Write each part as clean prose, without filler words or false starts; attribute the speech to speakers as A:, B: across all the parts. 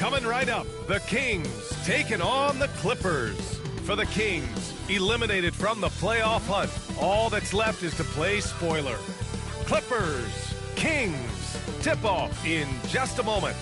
A: Coming right up, the Kings taking on the Clippers. For the Kings, eliminated from the playoff hunt, all that's left is to play spoiler. Clippers, Kings, tip-off in just a moment.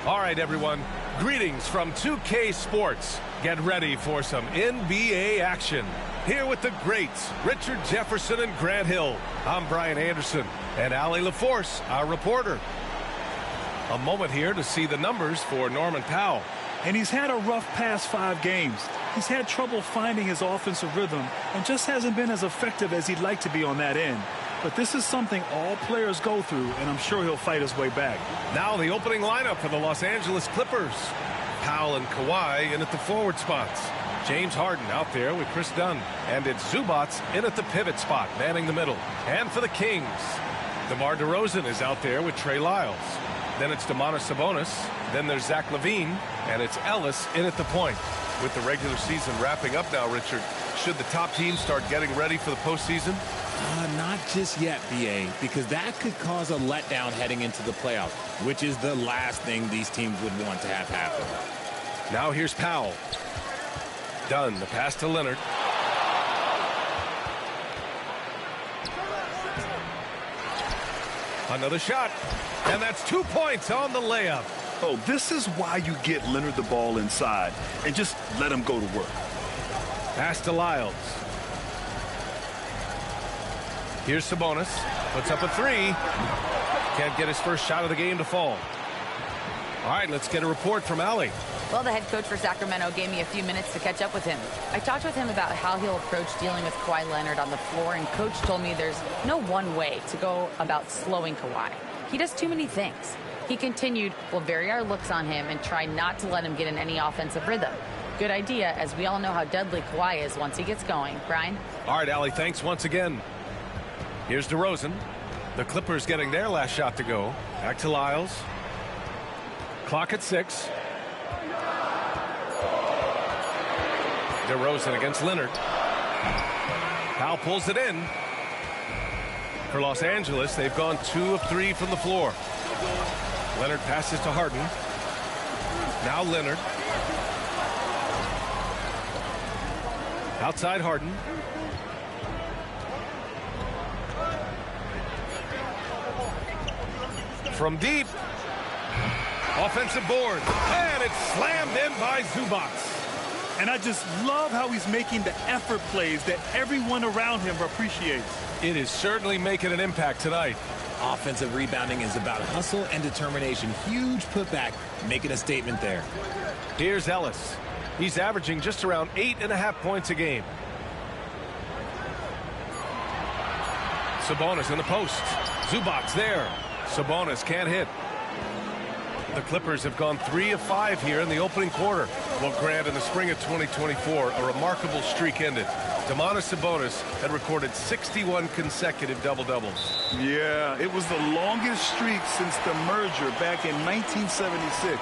A: All right, everyone. Greetings from 2K Sports. Get ready for some NBA action. Here with the greats, Richard Jefferson and Grant Hill. I'm Brian Anderson, and Allie LaForce, our reporter. A moment here to see the numbers for Norman Powell.
B: And he's had a rough past 5 games. He's had trouble finding his offensive rhythm and just hasn't been as effective as he'd like to be on that end. But this is something all players go through, and I'm sure he'll fight his way back.
A: Now the opening lineup for the Los Angeles Clippers. Powell and Kawhi in at the forward spots. James Harden out there with Chris Dunn. And it's Zubats in at the pivot spot, manning the middle. And for the Kings, DeMar DeRozan is out there with Trey Lyles. Then it's Domantas Sabonis. Then there's Zach LaVine. And it's Ellis in at the point. With the regular season wrapping up now, Richard, should the top teams start getting ready for the postseason?
C: Not just yet, BA, because that could cause a letdown heading into the playoffs, which is the last thing these teams would want to have happen.
A: Now here's Powell. Dunn, the pass to Leonard. Another shot. And that's 2 points on the layup.
B: Oh, this is why you get Leonard the ball inside and just let him go to work.
A: Pass to Lyles. Here's Sabonis. Puts up a 3. Can't get his first shot of the game to fall. All right, let's get a report from Allie.
D: Well, the head coach for Sacramento gave me a few minutes to catch up with him. I talked with him about how he'll approach dealing with Kawhi Leonard on the floor, and Coach told me there's no one way to go about slowing Kawhi. He does too many things. He continued, we'll vary our looks on him and try not to let him get in any offensive rhythm. Good idea, as we all know how deadly Kawhi is once he gets going. Brian?
A: All right, Allie, thanks once again. Here's DeRozan. The Clippers getting their last shot to go. Back to Lyles. Clock at 6. DeRozan against Leonard. Powell pulls it in. For Los Angeles, they've gone 2 of 3 from the floor. Leonard passes to Harden. Now Leonard. Outside Harden. From deep. Offensive board. And it's slammed in by Zubats.
B: And I just love how he's making the effort plays that everyone around him appreciates.
A: It is certainly making an impact tonight.
C: Offensive rebounding is about hustle and determination. Huge putback, making a statement there.
A: Here's Ellis. He's averaging just around 8.5 points a game. Sabonis in the post. Zubats there. Sabonis can't hit. The Clippers have gone 3 of 5 here in the opening quarter. Well, Grant, in the spring of 2024, a remarkable streak ended. Domantas Sabonis had recorded 61 consecutive double-doubles.
B: Yeah, it was the longest streak since the merger back in 1976.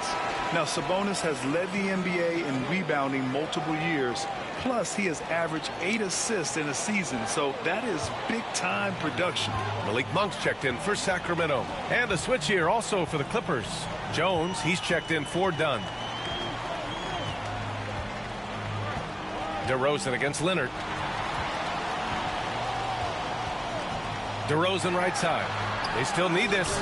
B: Now, Sabonis has led the NBA in rebounding multiple years. Plus, he has averaged 8 assists in a season, so that is big-time production.
A: Malik Monk's checked in for Sacramento. And a switch here also for the Clippers. Jones, he's checked in for Dunn. DeRozan against Leonard. DeRozan right side. They still need this.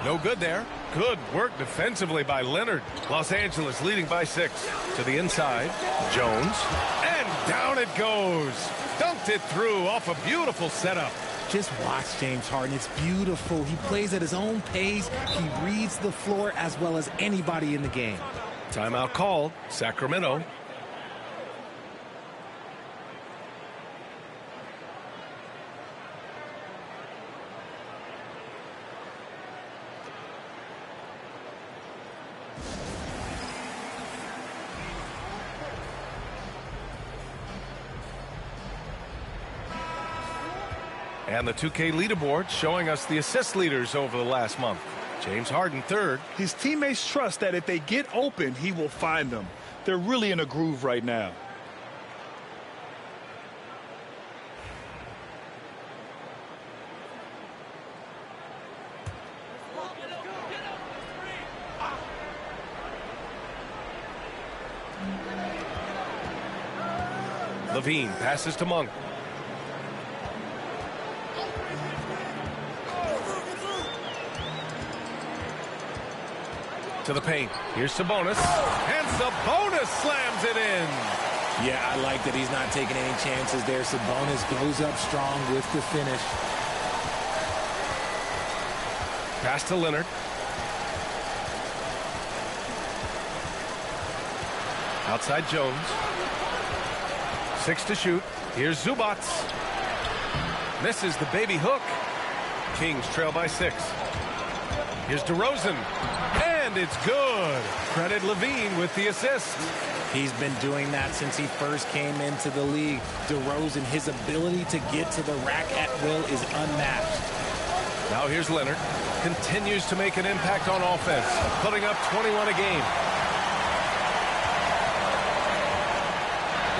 A: No good there. Good work defensively by Leonard. Los Angeles leading by 6. To the inside. Jones. And down it goes. Dunked it through off a beautiful setup.
C: Just watch James Harden. It's beautiful. He plays at his own pace. He reads the floor as well as anybody in the game.
A: Timeout called. Sacramento. And the 2K leaderboard showing us the assist leaders over the last month. James Harden third.
B: His teammates trust that if they get open, he will find them. They're really in a groove right now.
A: Levine passes to Monk. To the paint. Here's Sabonis. And Sabonis slams it in.
C: Yeah, I like that he's not taking any chances there. Sabonis goes up strong with the finish.
A: Pass to Leonard. Outside Jones. 6 to shoot. Here's Zubats. Misses the baby hook. Kings trail by 6. Here's DeRozan. And it's good. Credit Levine with the assist.
C: He's been doing that since he first came into the league. DeRozan, his ability to get to the rack at will is unmatched.
A: Now here's Leonard. Continues to make an impact on offense, putting up 21 a game.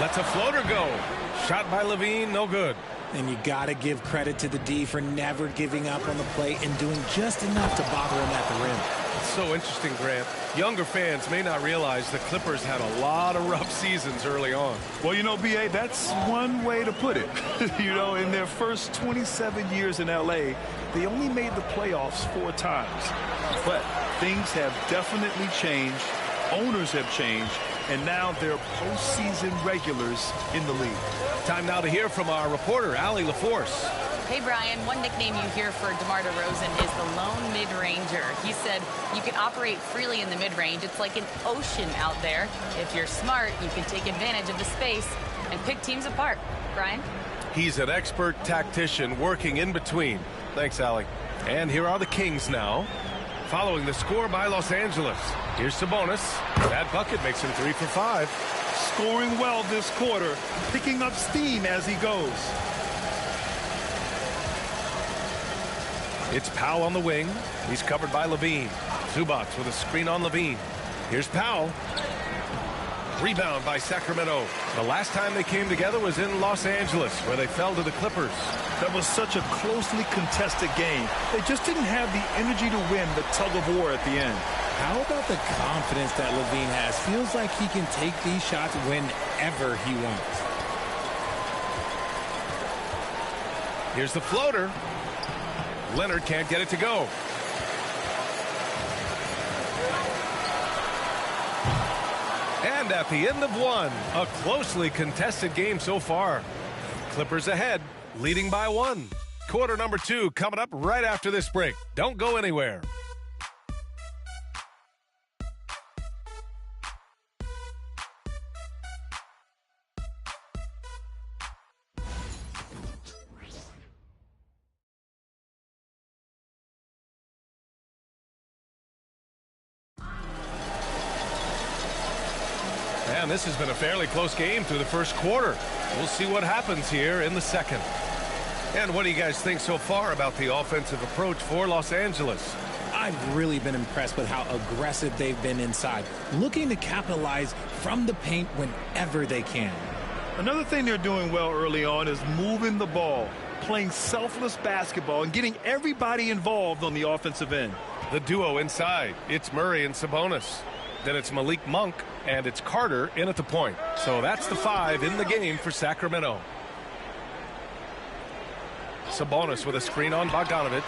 A: Lets a floater go. Shot by Levine, no good.
C: And you got to give credit to the D for never giving up on the play and doing just enough to bother him at the rim.
A: It's so interesting, Grant. Younger fans may not realize the Clippers had a lot of rough seasons early on.
B: Well, you know, B.A., that's one way to put it. You know, in their first 27 years in L.A., they only made the playoffs 4 times. But things have definitely changed. Owners have changed. And now they're postseason regulars in the league.
A: Time now to hear from our reporter, Allie LaForce.
D: Hey, Brian, one nickname you hear for DeMar DeRozan is the lone mid-ranger. He said you can operate freely in the mid-range. It's like an ocean out there. If you're smart, you can take advantage of the space and pick teams apart. Brian?
A: He's an expert tactician working in between. Thanks, Allie. And here are the Kings now. Following the score by Los Angeles. Here's Sabonis. That bucket makes him 3 for 5.
B: Scoring well this quarter, picking up steam as he goes.
A: It's Powell on the wing. He's covered by Levine. Zubats with a screen on Levine. Here's Powell. Rebound by Sacramento. The last time they came together was in Los Angeles, where they fell to the Clippers.
B: That was such a closely contested game. They just didn't have the energy to win the tug of war at the end.
C: How about the confidence that Levine has? Feels like he can take these shots whenever he wants.
A: Here's the floater. Leonard can't get it to go. And at the end of one, a closely contested game so far. Clippers ahead, leading by 1. Quarter number 2 coming up right after this break. Don't go anywhere. And this has been a fairly close game through the first quarter. We'll see what happens here in the second. And what do you guys think so far about the offensive approach for Los Angeles?
C: I've really been impressed with how aggressive they've been inside, looking to capitalize from the paint whenever they can.
B: Another thing they're doing well early on is moving the ball, playing selfless basketball, and getting everybody involved on the offensive end.
A: The duo inside, it's Murray and Sabonis. Then it's Malik Monk, and it's Carter in at the point. So that's the 5 in the game for Sacramento. Sabonis with a screen on Bogdanovich.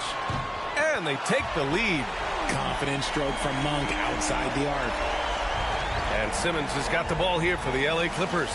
A: And they take the lead.
C: Confident stroke from Monk outside the arc.
A: And Simmons has got the ball here for the LA Clippers.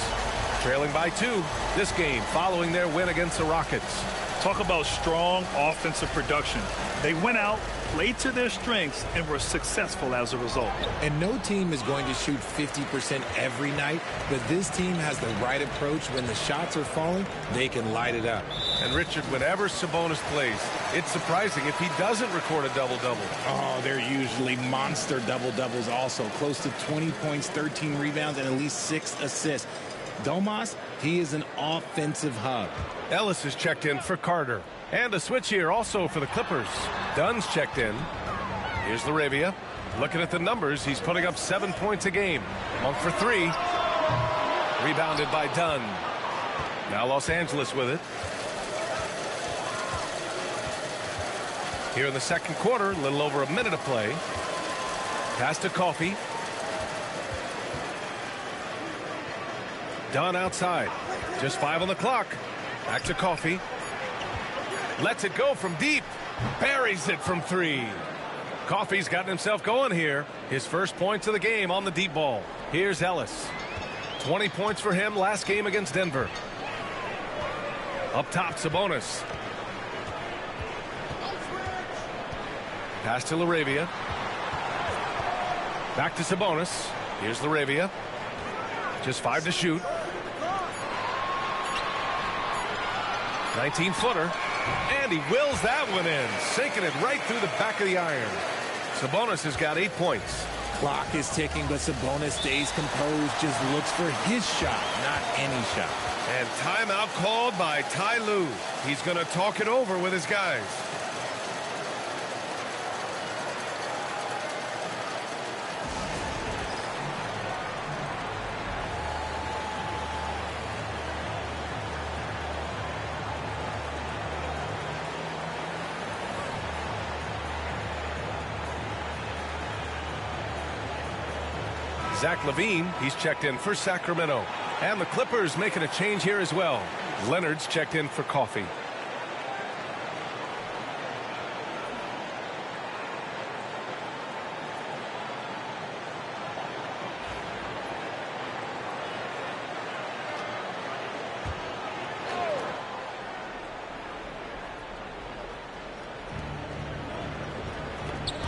A: Trailing by 2 this game following their win against the Rockets.
B: Talk about strong offensive production. They went out, played to their strengths, and were successful as a result.
C: And no team is going to shoot 50% every night, but this team has the right approach. When the shots are falling, they can light it up.
A: And Richard, whenever Sabonis plays, it's surprising if he doesn't record a double-double.
C: Oh, they're usually monster double-doubles also. Close to 20 points, 13 rebounds, and at least 6 assists. Domas, he is an offensive hub.
A: Ellis is checked in for Carter. And a switch here also for the Clippers. Dunn's checked in. Here's Laravia. Looking at the numbers, he's putting up 7 points a game. Monk for three. Rebounded by Dunn. Now Los Angeles with it. Here in the second quarter, a little over a minute to play. Pass to Coffey. Dunn outside. Just 5 on the clock. Back to Coffey. Lets it go from deep. Buries it from 3. Coffey's gotten himself going here. His first points of the game on the deep ball. Here's Ellis. 20 points for him last game against Denver. Up top, Sabonis. Pass to LaRavia. Back to Sabonis. Here's LaRavia. Just 5 to shoot. 19-footer. And he wills that one in. Sinking it right through the back of the iron. Sabonis has got 8 points.
C: Clock is ticking, but Sabonis stays composed. Just looks for his shot, not any shot.
A: And timeout called by Ty Lue. He's going to talk it over with his guys. Zach LaVine, he's checked in for Sacramento. And the Clippers making a change here as well. Leonard's checked in for Coffey.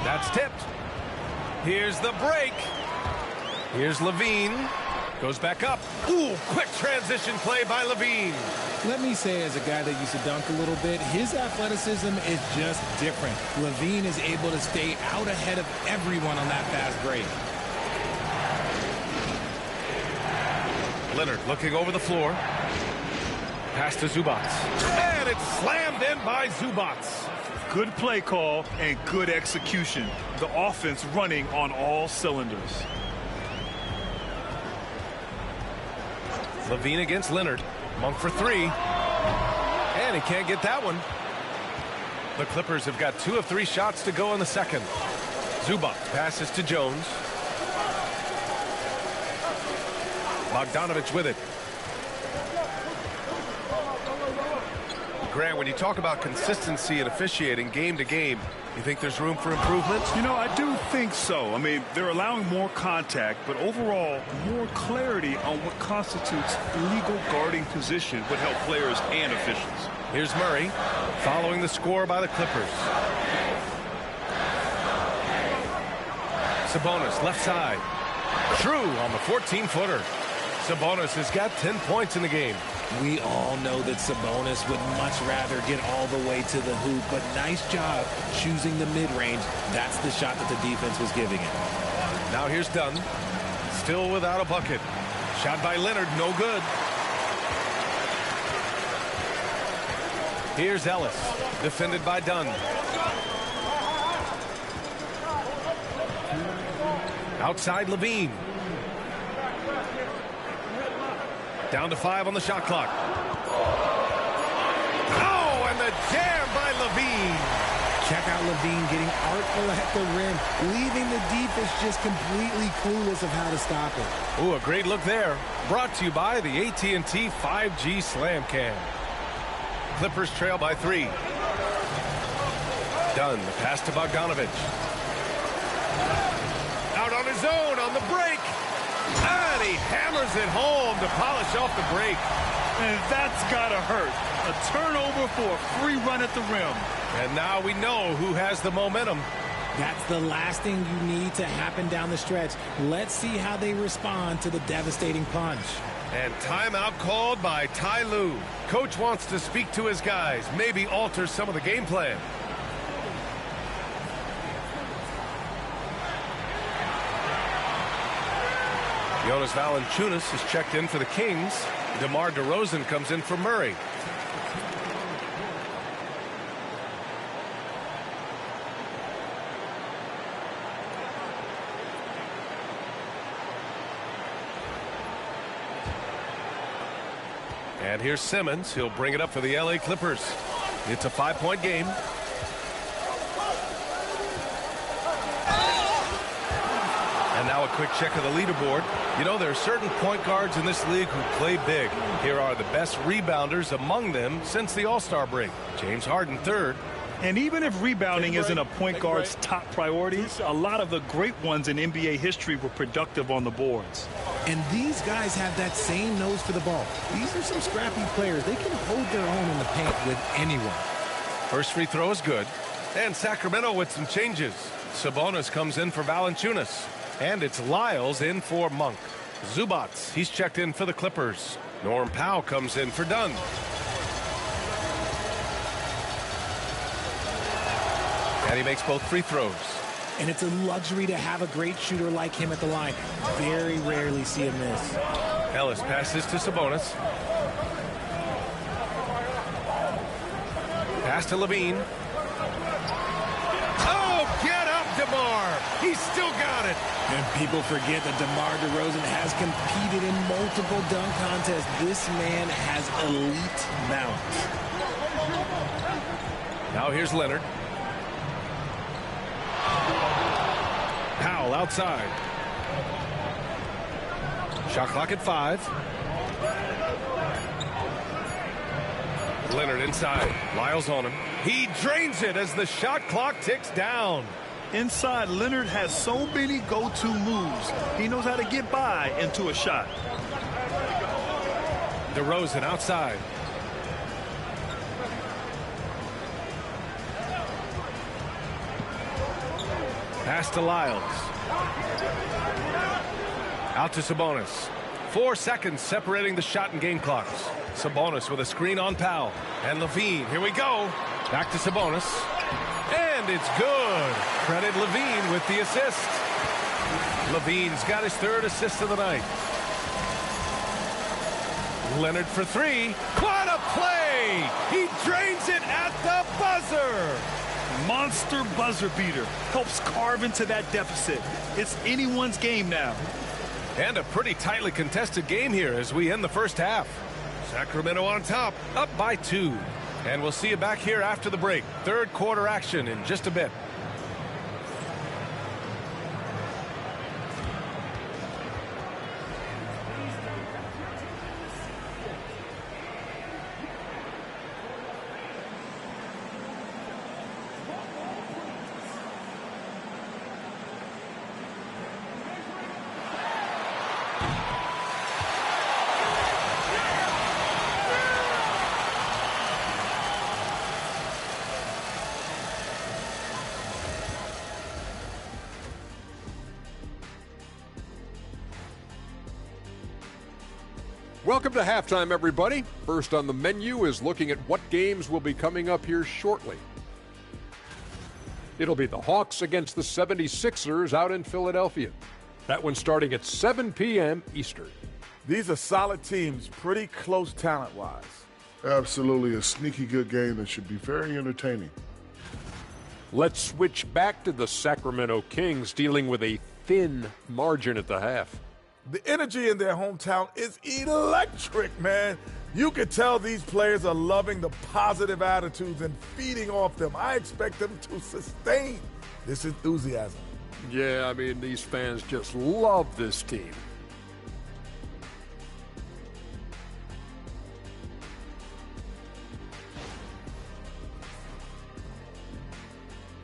A: That's tipped. Here's the break. Here's LaVine. Goes back up. Ooh, quick transition play by LaVine.
C: Let me say, as a guy that used to dunk a little bit, his athleticism is just different. LaVine is able to stay out ahead of everyone on that fast break.
A: Leonard looking over the floor. Pass to Zubac. And it's slammed in by Zubac.
B: Good play call and good execution. The offense running on all cylinders.
A: LaVine against Leonard. Monk for 3. And he can't get that one. The Clippers have got 2 of 3 shots to go in the second. Zubac passes to Jones. Bogdanovich with it. Grant, when you talk about consistency and officiating game to game, you think there's room for improvement?
B: You know, I do think so. I mean, they're allowing more contact, but overall, more clarity on what constitutes legal guarding position would help players and officials.
A: Here's Murray, following the score by the Clippers. Sabonis, left side. True on the 14-footer. Sabonis has got 10 points in the game.
C: We all know that Sabonis would much rather get all the way to the hoop, but nice job choosing the mid-range. That's the shot that the defense was giving him.
A: Now here's Dunn. Still without a bucket. Shot by Leonard, no good. Here's Ellis, defended by Dunn. Outside LaVine. Down to 5 on the shot clock. Oh, and the jam by LaVine.
C: Check out LaVine getting artful at the rim, leaving the defense just completely clueless of how to stop it.
A: Ooh, a great look there. Brought to you by the AT&T 5G Slam Cam. Clippers trail by 3. Dunn, the pass to Bogdanovich. Out on his own on the break. And he hammers it home to polish off the break.
B: And that's gotta hurt. A turnover for a free run at the rim.
A: And now we know who has the momentum.
C: That's the last thing you need to happen down the stretch. Let's see how they respond to the devastating punch.
A: And timeout called by Ty Lue. Coach wants to speak to his guys, maybe alter some of the game plan. Jonas Valanciunas is checked in for the Kings. DeMar DeRozan comes in for Murray. And here's Simmons. He'll bring it up for the LA Clippers. It's a 5-point game. And now a quick check of the leaderboard. You know, there are certain point guards in this league who play big. Here are the best rebounders among them since the All-Star break. James Harden, third.
B: And even if rebounding isn't a point guard's top priority, a lot of the great ones in NBA history were productive on the boards.
C: And these guys have that same nose for the ball. These are some scrappy players. They can hold their own in the paint with anyone.
A: First free throw is good. And Sacramento with some changes. Sabonis comes in for Valanciunas. And it's Lyles in for Monk. Zubats, he's checked in for the Clippers. Norm Powell comes in for Dunn. And he makes both free throws.
C: And it's a luxury to have a great shooter like him at the line. Very rarely see him miss.
A: Ellis passes to Sabonis. Pass to Levine. Oh, get up, DeMar. He's still got it.
C: And people forget that DeMar DeRozan has competed in multiple dunk contests. This man has elite balance.
A: Now here's Leonard. Powell outside. Shot clock at 5. Leonard inside. Lyles on him. He drains it as the shot clock ticks down.
B: Inside, Leonard has so many go-to moves. He knows how to get by into a shot.
A: DeRozan outside. Pass to Lyles. Out to Sabonis. 4 seconds separating the shot and game clocks. Sabonis with a screen on Powell. And Levine, here we go. Back to Sabonis. And it's good. Credit Levine with the assist. Levine's got his 3rd assist of the night. Leonard for 3. What a play! He drains it at the buzzer.
B: Monster buzzer beater. Helps carve into that deficit. It's anyone's game now.
A: And a pretty tightly contested game here as we end the first half. Sacramento on top, up by 2. And we'll see you back here after the break. 3rd quarter action in just a bit.
E: Welcome to halftime, everybody. First on the menu is looking at what games will be coming up here shortly. It'll be the Hawks against the 76ers out in Philadelphia. That one's starting at 7 p.m. Eastern.
F: These are solid teams, pretty close talent-wise.
G: Absolutely a sneaky good game that should be very entertaining.
E: Let's switch back to the Sacramento Kings dealing with a thin margin at the half.
F: The energy in their hometown is electric, man. You can tell these players are loving the positive attitudes and feeding off them. I expect them to sustain this enthusiasm.
E: Yeah, I mean, these fans just love this team.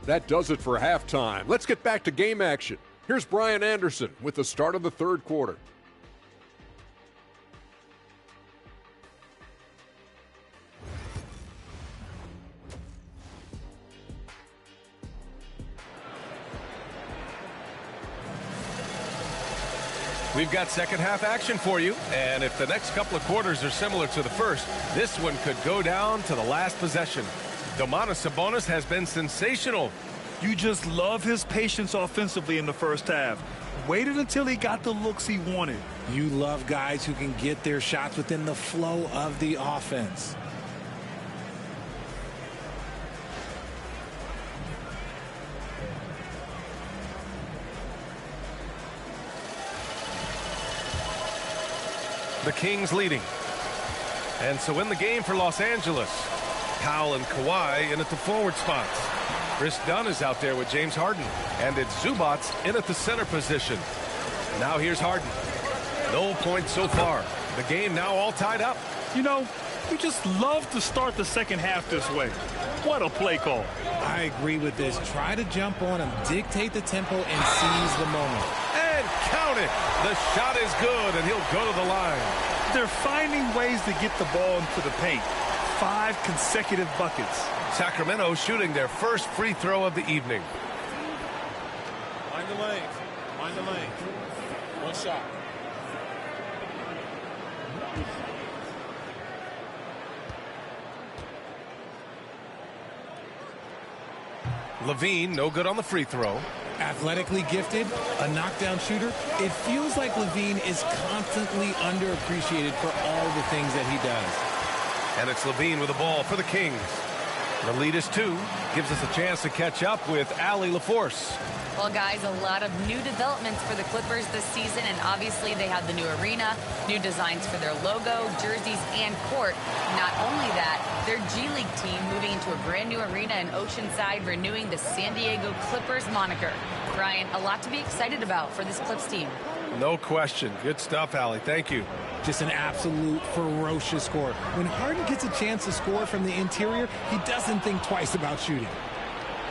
E: That does it for halftime. Let's get back to game action. Here's Brian Anderson with the start of the 3rd quarter.
A: We've got second half action for you, and if the next couple of quarters are similar to the first, this one could go down to the last possession. Domantas Sabonis has been sensational.
B: You just love his patience offensively in the first half. Waited until he got the looks he wanted.
C: You love guys who can get their shots within the flow of the offense.
A: The Kings leading. And so in the game for Los Angeles, Powell and Kawhi in at the forward spots. Chris Dunn is out there with James Harden. And it's Zubats in at the center position. Now here's Harden. No points so far. The game now all tied up.
B: You know, we just love to start the second half this way. What a play call.
C: I agree with this. Try to jump on him, dictate the tempo, and seize the moment.
A: And count it. The shot is good, and he'll go to the line.
B: They're finding ways to get the ball into the paint. 5 consecutive buckets.
A: Sacramento shooting their first free throw of the evening.
H: Mind the lane. Mind the lane. One shot.
A: Levine, no good on the free throw.
C: Athletically gifted, a knockdown shooter. It feels like Levine is constantly underappreciated for all the things that he does.
A: And it's Levine with the ball for the Kings. The lead is 2. Gives us a chance to catch up with Allie LaForce.
D: Well, guys, a lot of new developments for the Clippers this season, and obviously they have the new arena, new designs for their logo, jerseys, and court. Not only that, their G League team moving into a brand new arena in Oceanside, renewing the San Diego Clippers moniker. Brian, a lot to be excited about for this Clips team.
A: No question. Good stuff, Allie. Thank you.
C: Just an absolute ferocious score. When Harden gets a chance to score from the interior, he doesn't think twice about shooting.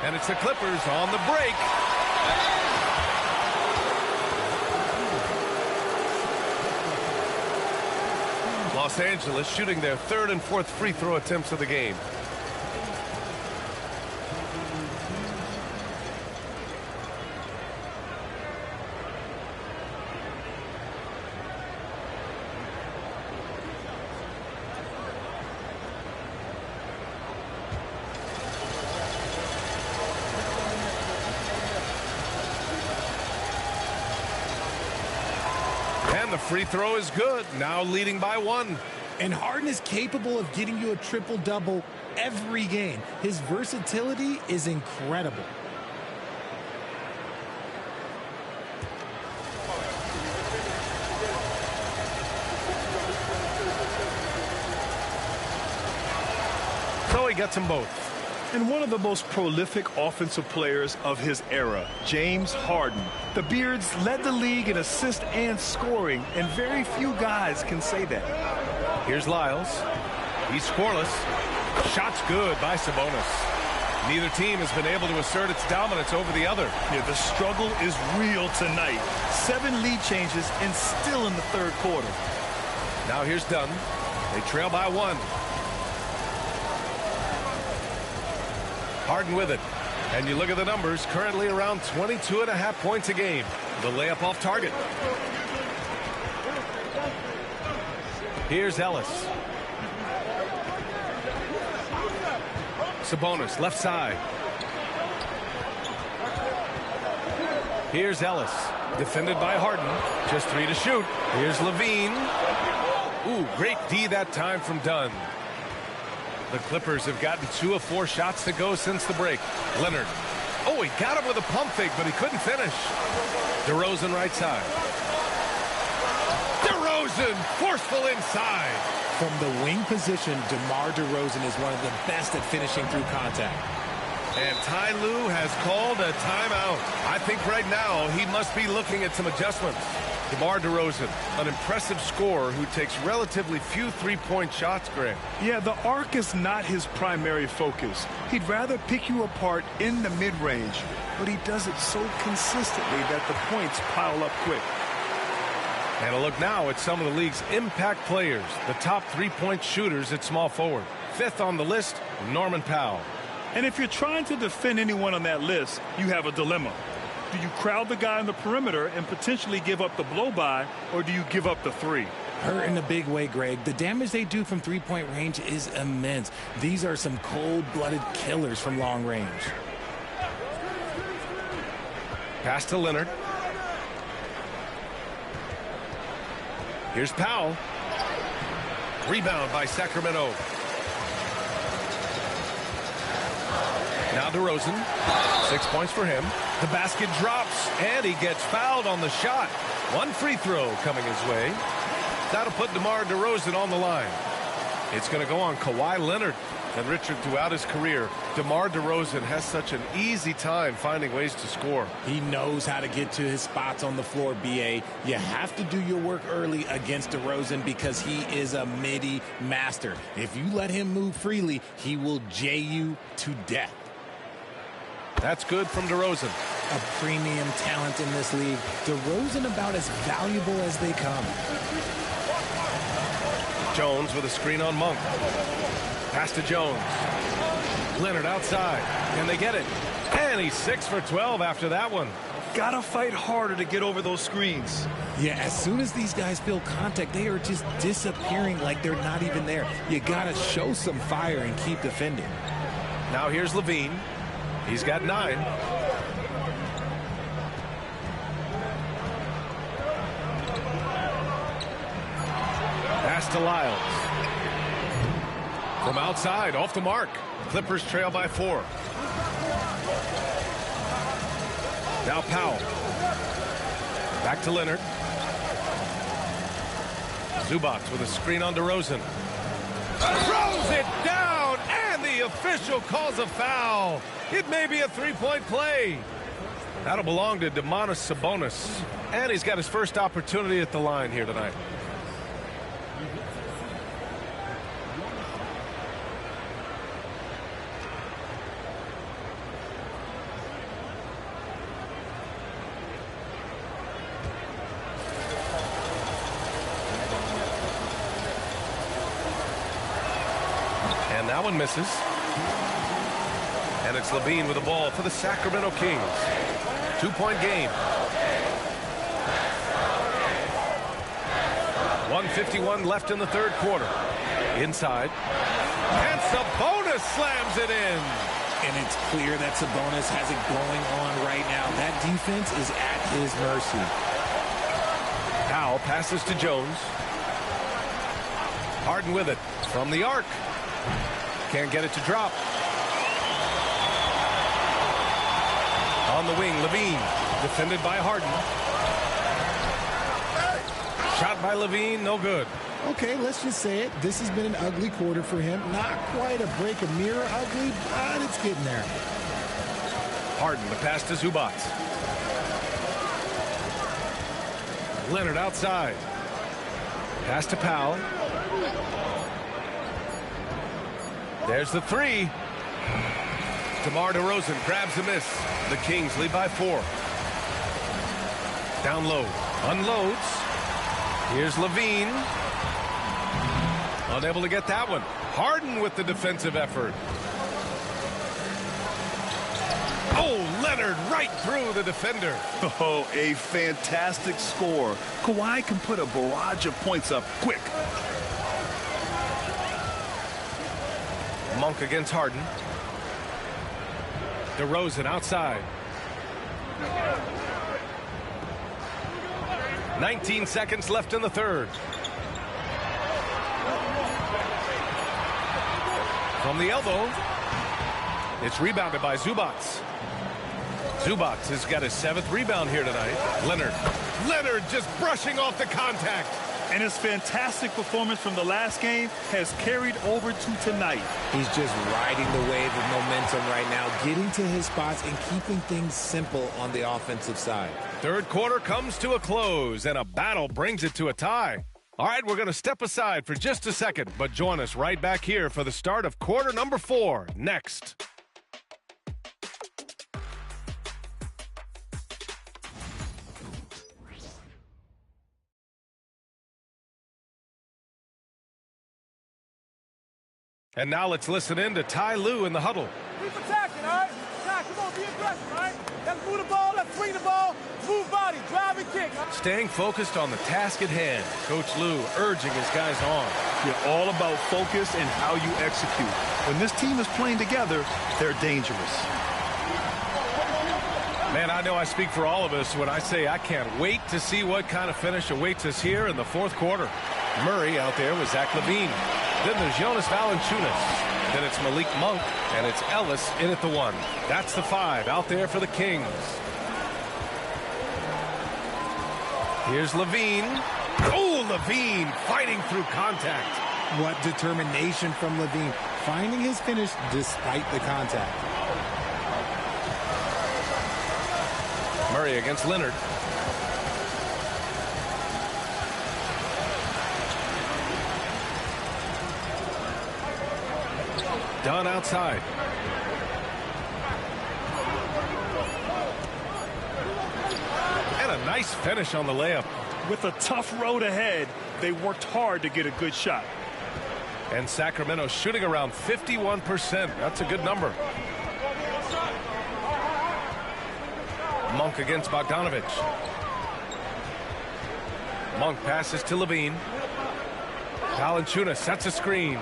A: And it's the Clippers on the break. Los Angeles shooting their 3rd and 4th free throw attempts of the game. And the free throw is good. Now leading by 1.
C: And Harden is capable of getting you a triple-double every game. His versatility is incredible.
A: So he gets them both.
B: And one of the most prolific offensive players of his era, James Harden. The Beards led the league in assists and scoring, and very few guys can say that.
A: Here's Lyles. He's scoreless. Shot's good by Sabonis. Neither team has been able to assert its dominance over the other.
B: Yeah, the struggle is real tonight. 7 lead changes and still in the 3rd quarter.
A: Now here's Dunn. They trail by 1. Harden with it. And you look at the numbers, currently around 22.5 points a game. The layup off target. Here's Ellis. Sabonis, left side. Here's Ellis. Defended by Harden. Just 3 to shoot. Here's Levine. Ooh, great D that time from Dunn. The Clippers have gotten 2 of 4 shots to go since the break. Leonard. Oh, he got him with a pump fake, but he couldn't finish. DeRozan right side. DeRozan forceful inside.
C: From the wing position, DeMar DeRozan is one of the best at finishing through contact.
A: And Ty Lue has called a timeout. I think right now he must be looking at some adjustments. DeMar DeRozan, an impressive scorer who takes relatively few three-point shots, Greg.
B: Yeah, the arc is not his primary focus. He'd rather pick you apart in the mid-range, but he does it so consistently that the points pile up quick.
A: And a look now at some of the league's impact players, the top three-point shooters at small forward. 5th on the list, Norman Powell.
B: And if you're trying to defend anyone on that list, you have a dilemma. Do you crowd the guy on the perimeter and potentially give up the blow-by, or do you give up the 3?
C: Hurt in a big way, Greg. The damage they do from three-point range is immense. These are some cold-blooded killers from long range.
A: Pass to Leonard. Here's Powell. Rebound by Sacramento. Now DeRozan. 6 points for him. The basket drops, and he gets fouled on the shot. 1 free throw coming his way. That'll put DeMar DeRozan on the line. It's going to go on Kawhi Leonard. And Richard, throughout his career, DeMar DeRozan has such an easy time finding ways to score.
C: He knows how to get to his spots on the floor, B.A. You have to do your work early against DeRozan because he is a midi master. If you let him move freely, he will J you to death.
A: That's good from DeRozan.
C: A premium talent in this league. DeRozan about as valuable as they come.
A: Jones with a screen on Monk. Pass to Jones. Leonard outside. Can they get it? And he's 6 for 12 after that one.
B: Gotta fight harder to get over those screens.
C: Yeah, as soon as these guys feel contact, they are just disappearing like they're not even there. You gotta show some fire and keep defending.
A: Now here's Levine. He's got 9. Pass to Lyles. From outside, off the mark. Clippers trail by 4. Now Powell. Back to Leonard. Zubac with a screen on DeRozan. Throws it down, and the official calls a foul. It may be a 3-point play. That'll belong to Domantas Sabonis. And he's got his first opportunity at the line here tonight. That one misses. And it's Levine with the ball for the Sacramento Kings. 2-point game. 1:51 left in the third quarter. Inside. And Sabonis slams it in.
C: And it's clear that Sabonis has it going on right now. That defense is at his mercy.
A: Powell passes to Jones. Harden with it from the arc. Can't get it to drop. On the wing, Levine. Defended by Harden. Shot by Levine, no good.
C: Okay, let's just say it. This has been an ugly quarter for him. Not quite a break a mirror ugly, but it's getting there.
A: Harden, the pass to Zubac. Leonard outside. Pass to Powell. There's the 3. DeMar DeRozan grabs a miss. The Kings lead by 4. Down low. Unloads. Here's Levine. Unable to get that one. Harden with the defensive effort. Oh, Leonard right through the defender.
B: Oh, a fantastic score. Kawhi can put a barrage of points up quick.
A: Monk against Harden. DeRozan outside. 19 seconds left in the third. From the elbow. It's rebounded by Zubac. Zubac has got his 7th rebound here tonight. Leonard just brushing off the contact.
B: And his fantastic performance from the last game has carried over to tonight.
C: He's just riding the wave of momentum right now, getting to his spots and keeping things simple on the offensive side.
A: Third quarter comes to a close, and a battle brings it to a tie. All right, we're going to step aside for just a second, but join us right back here for the start of quarter number 4 next. And now let's listen in to Ty Lue in the huddle.
H: Keep attacking, all right? Ty, come on, be aggressive, all right? Let's move the ball, let's swing the ball, move body, drive and kick.
A: Staying focused on the task at hand. Coach Lue urging his guys on.
B: You're all about focus and how you execute. When this team is playing together, they're dangerous.
A: Man, I know I speak for all of us when I say I can't wait to see what kind of finish awaits us here in the fourth quarter. Murray out there with Zach LaVine. Then there's Jonas Valanciunas. Then it's Malik Monk, and it's Ellis in at the 1. That's the 5 out there for the Kings. Here's LaVine. Oh, LaVine fighting through contact.
C: What determination from Levine, finding his finish despite the contact.
A: Murray against Leonard. Dunn outside. And a nice finish on the layup.
B: With a tough road ahead, they worked hard to get a good shot.
A: And Sacramento shooting around 51%. That's a good number. Monk against Bogdanovich. Monk passes to Levine. Valanciunas sets a screen.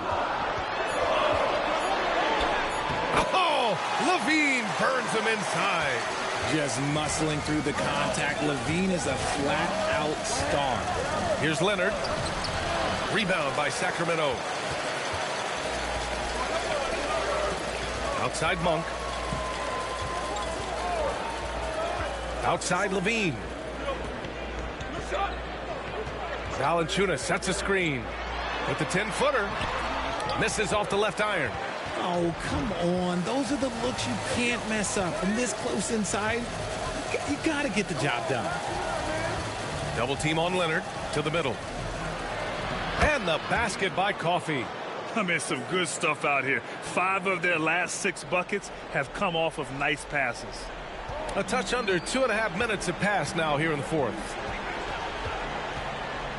A: Oh, Levine burns him inside.
C: Just muscling through the contact. Levine is a flat-out star.
A: Here's Leonard. Rebound by Sacramento. Outside Monk. Outside Levine. Valanciunas sets a screen with the 10-footer. Misses off the left iron.
C: Oh, come on. Those are the looks you can't mess up. From this close inside, you got to get the job done.
A: Double team on Leonard to the middle. And the basket by Coffey.
B: I mean, some good stuff out here. 5 of their last 6 buckets have come off of nice passes.
A: A touch under 2.5 minutes have passed now here in the fourth.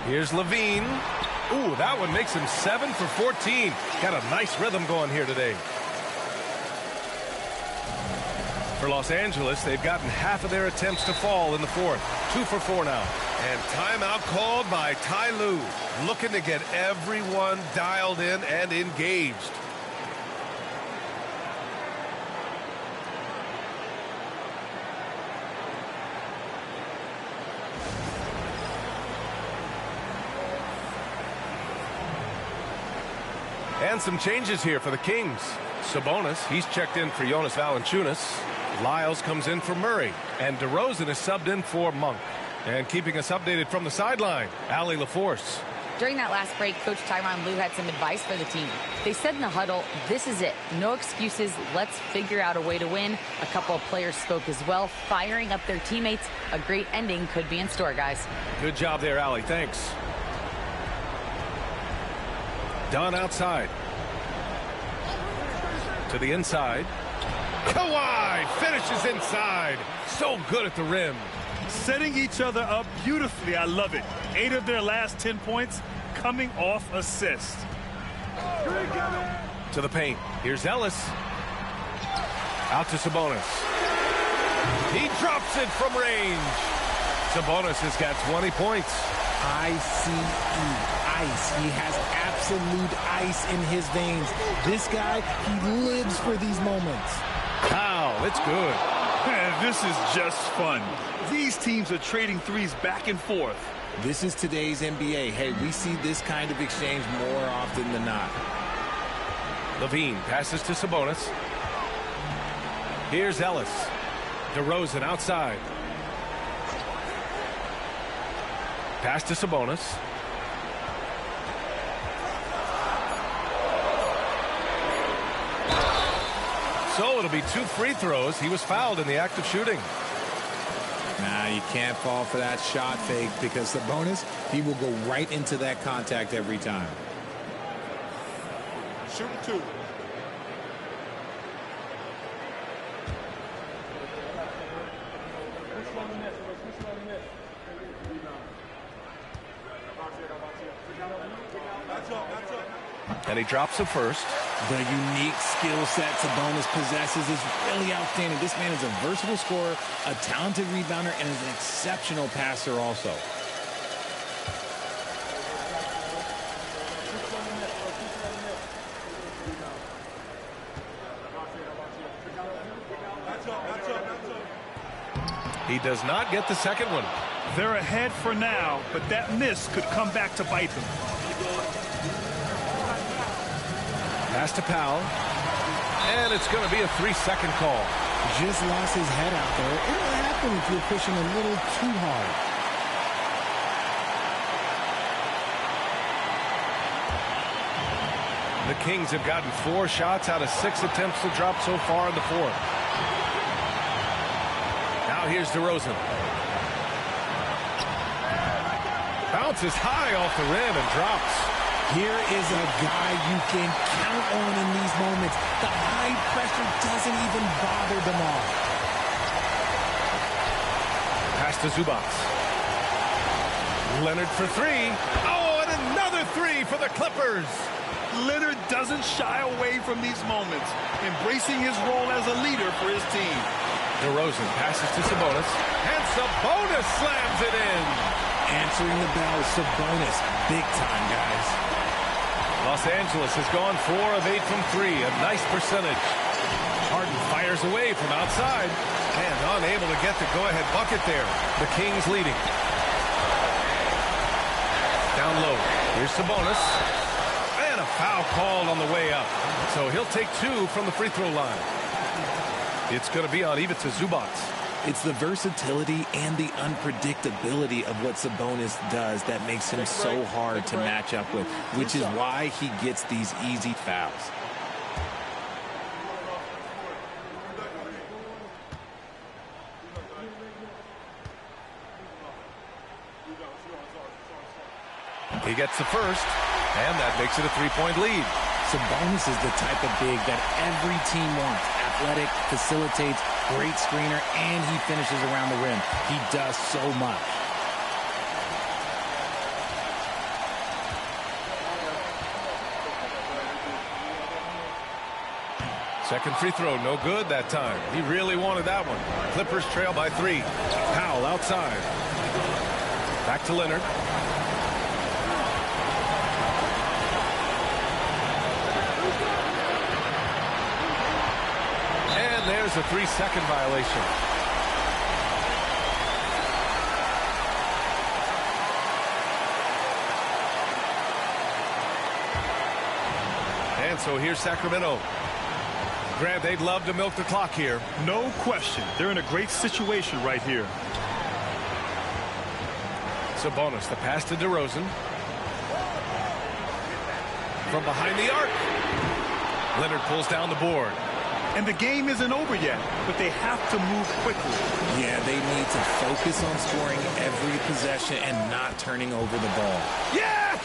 A: Here's Levine. Ooh, that one makes him 7 for 14. Got a nice rhythm going here today. For Los Angeles, they've gotten half of their attempts to fall in the fourth. 2 for 4 now. And timeout called by Ty Lue. Looking to get everyone dialed in and engaged. And some changes here for the Kings. Sabonis, he's checked in for Jonas Valanciunas. Lyles comes in for Murray. And DeRozan is subbed in for Monk. And keeping us updated from the sideline, Allie LaForce.
D: During that last break, Coach Tyronn Lue had some advice for the team. They said in the huddle, this is it. No excuses. Let's figure out a way to win. A couple of players spoke as well, firing up their teammates. A great ending could be in store, guys.
A: Good job there, Allie. Thanks. Dunn outside. To the inside. Kawhi finishes inside. So good at the rim.
B: Setting each other up beautifully. I love it. 8 of their last 10 points coming off assist.
A: To the paint. Here's Ellis. Out to Sabonis. He drops it from range. Sabonis has got 20 points.
C: ICE. Ice. He has absolute ice in his veins. This guy, he lives for these moments.
A: Wow, it's good.
B: Man, this is just fun. These teams are trading threes back and forth.
C: This is today's NBA. Hey, we see this kind of exchange more often than not.
A: Levine passes to Sabonis. Here's Ellis. DeRozan outside. Pass to Sabonis. So it'll be 2 free throws. He was fouled in the act of shooting.
C: Nah, you can't fall for that shot fake because Sabonis, he will go right into that contact every time.
H: Shoot 2.
A: And he drops the first.
C: The unique skill set Sabonis possesses is really outstanding. This man is a versatile scorer, a talented rebounder, and is an exceptional passer also.
A: He does not get the second one.
B: They're ahead for now, but that miss could come back to bite them.
A: Pass to Powell. And it's going to be a 3-second call.
C: Just lost his head out there. It'll happen if you're pushing a little too hard.
A: The Kings have gotten 4 shots out of 6 attempts to drop so far in the fourth. Now here's DeRozan. Bounces high off the rim and drops.
C: Here is a guy you can count on in these moments. The high pressure doesn't even bother them all.
A: Pass to Zubac. Leonard for 3. Oh, and another 3 for the Clippers.
B: Leonard doesn't shy away from these moments, embracing his role as a leader for his team.
A: DeRozan passes to Sabonis, and Sabonis slams it in.
C: Answering the bell, Sabonis. Big time, guys.
A: Los Angeles has gone 4 of 8 from 3, a nice percentage. Harden fires away from outside, and unable to get the go-ahead bucket there. The Kings leading. Down low, here's Sabonis. And a foul called on the way up. So he'll take 2 from the free throw line. It's going to be on Ivica Zubac.
C: It's the versatility and the unpredictability of what Sabonis does that makes him so hard to match up with, which is why he gets these easy fouls.
A: He gets the first, and that makes it a 3-point lead.
C: Sabonis is the type of big that every team wants. Athletic, facilitates, great screener, and he finishes around the rim. He does so much.
A: Second free throw, no good that time. He really wanted that one. Clippers trail by 3. Powell outside. Back to Leonard. There's a 3-second violation. And so here's Sacramento. Grant, they'd love to milk the clock here.
B: No question. They're in a great situation right here.
A: Sabonis, the pass to DeRozan. From behind the arc. Leonard pulls down the board.
B: And the game isn't over yet, but they have to move quickly.
C: Yeah, they need to focus on scoring every possession and not turning over the ball.
A: Yes!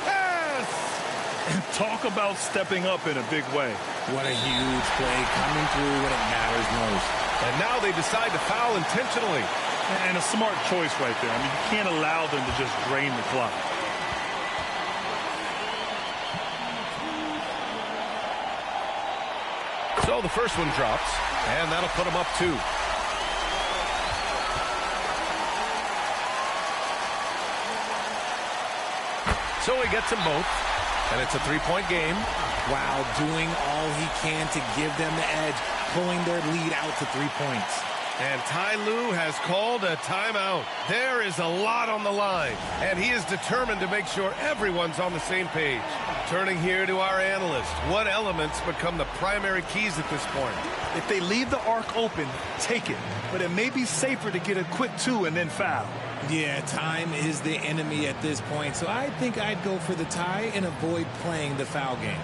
B: And talk about stepping up in a big way.
C: What a huge play coming through when it matters most.
A: And now they decide to foul intentionally.
B: And a smart choice right there. I mean, you can't allow them to just drain the clock.
A: So the first one drops, and that'll put him up 2. So he gets them both, and it's a 3-point game.
C: Wow, doing all he can to give them the edge, pulling their lead out to 3 points.
A: And Ty Lue has called a timeout. There is a lot on the line, and he is determined to make sure everyone's on the same page. Turning here to our analyst, what elements become the primary keys at this point?
B: If they leave the arc open, take it. But it may be safer to get a quick 2 and then foul.
C: Yeah, time is the enemy at this point, so I think I'd go for the tie and avoid playing the foul game.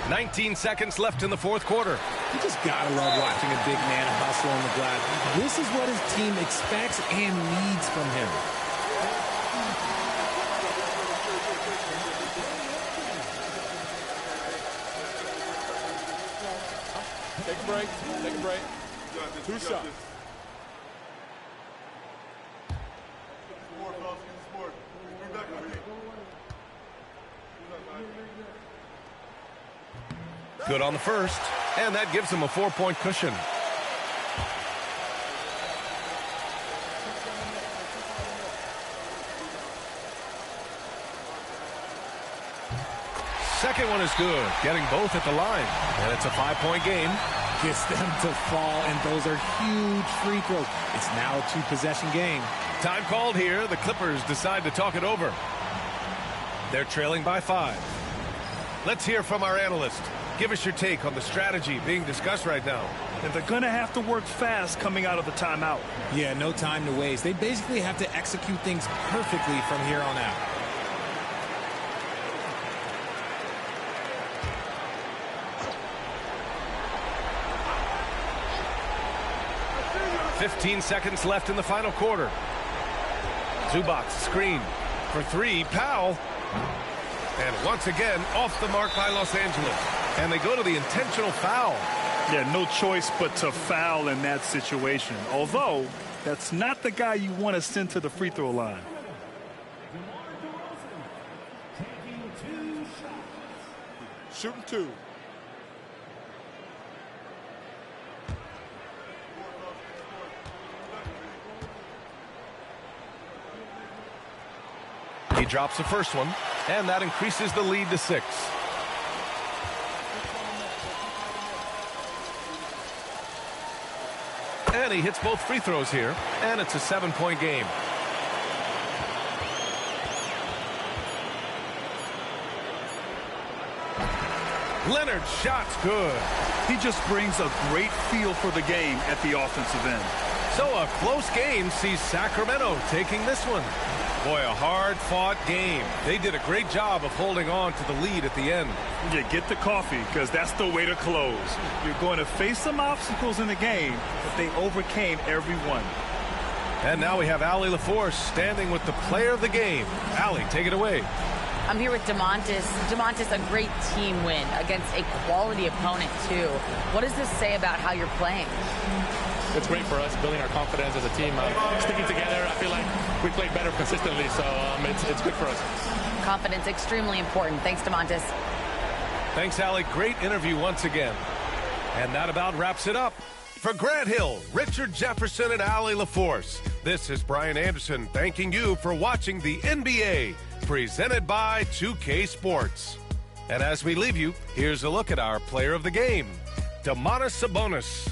A: "19 seconds left in the fourth quarter.
C: You just gotta love watching a big man hustle on the glass. This is what his team expects and needs from him.
F: Take a break. Take a break. 2 shots.
A: Good on the first, and that gives him a 4-point cushion. Second one is good, getting both at the line, and it's a 5-point game.
C: Gets them to fall, and those are huge free throws. It's now a 2-possession game.
A: Time called here. The Clippers decide to talk it over. They're trailing by 5. Let's hear from our analyst. Give us your take on the strategy being discussed right now.
B: And they're going to have to work fast coming out of the timeout.
C: Yeah, no time to waste. They basically have to execute things perfectly from here on out.
A: 15 seconds left in the final quarter. Zubac screen for three. Powell. And once again, off the mark by Los Angeles. And they go to the intentional foul.
B: Yeah, no choice but to foul in that situation. Although, that's not the guy you want to send to the free throw line.
G: Shooting two.
A: He drops the first one, and that increases the lead to 6. And he hits both free throws here, and it's a 7-point game. Leonard's shot's good.
B: He just brings a great feel for the game at the offensive end.
A: So a close game sees Sacramento taking this one. Boy, a hard-fought game. They did a great job of holding on to the lead at the end.
B: Yeah, get the coffee, because that's the way to close. You're going to face some obstacles in the game, but they overcame every one.
A: And now we have Allie LaForce standing with the player of the game. Allie, take it away.
D: I'm here with DeMontis. DeMontis, a great team win against a quality opponent, too. What does this say about how you're playing?
I: It's great for us, building our confidence as a team, sticking together. I feel like we played better consistently, so it's good for us.
D: Confidence, extremely important. Thanks, DeMontis.
A: Thanks, Allie. Great interview once again. And that about wraps it up. For Grant Hill, Richard Jefferson, and Allie LaForce, this is Brian Anderson thanking you for watching the NBA, presented by 2K Sports. And as we leave you, here's a look at our player of the game, Domantas Sabonis.